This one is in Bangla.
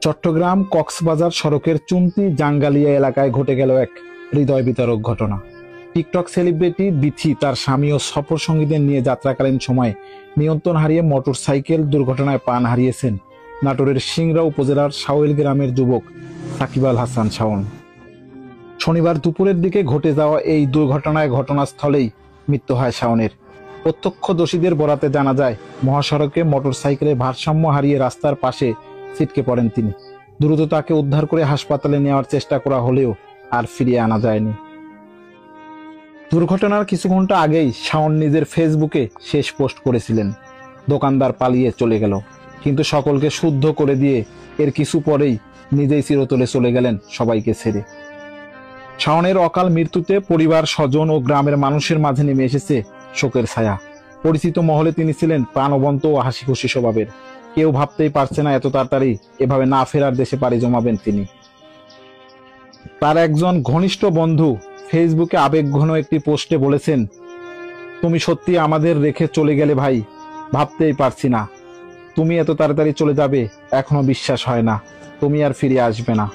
চট্টগ্রাম কক্সবাজার সড়কের চুন্তি জাঙ্গালিয়া এলাকায় ঘটে গেল এক হৃদয় বিতরক ঘটনা। টিকটক সেলিব্রিটি বিথি তার স্বামী ও সফর সঙ্গীদের নিয়ে যাত্রাকালীন সময় নিয়ন্ত্রণ হারিয়ে মোটরসাইকেল দুর্ঘটনায় প্রাণ হারিয়েছেন নাটোরের সিংড়া উপজেলার শাওয়েল গ্রামের যুবক সাকিব আল হাসান শাওন। শনিবার দুপুরের দিকে ঘটে যাওয়া এই দুর্ঘটনায় ঘটনাস্থলেই মৃত্যু হয় শাওনের। প্রত্যক্ষদর্শীদের বরাতে জানা যায়, মহাসড়কে মোটরসাইকেলে ভারসাম্য হারিয়ে রাস্তার পাশে ছিটকে পড়েন তিনি। দ্রুত তাকে উদ্ধার করে হাসপাতালে নেওয়ার চেষ্টা করা হলেও আর ফিরিয়ে আনা যায়নি। দুর্ঘটনার কিছু ঘন্টা আগেই শাওন নিজের ফেসবুকে শেষ পোস্ট করেছিলেন, দোকানদার পালিয়ে চলে গেল, কিন্তু সকলকে শুদ্ধ করে দিয়ে এর কিছু পরেই নিজেই চিরতরে চলে গেলেন সবাইকে ছেড়ে। শাওনের অকাল মৃত্যুতে পরিবার, স্বজন ও গ্রামের মানুষের মাঝে নেমে এসেছে শোকের ছায়া। পরিচিত মহলে তিনি ছিলেন প্রাণবন্ত ও হাসি খুশি স্বভাবের। কেউ ভাবতেই পারছে না এত তাড়াতাড়ি এভাবে না ফেরার দেশে পাড়ি জমাবেন তিনি। তার একজন ঘনিষ্ঠ বন্ধু ফেসবুকে আবেগঘন একটি পোস্টে বলেছেন, তুমি সত্যি আমাদের রেখে চলে গেলে ভাই, ভাবতেই পারছি না। তুমি এত তাড়াতাড়ি চলে যাবে এখনো বিশ্বাস হয় না। তুমি আর ফিরে আসবে না।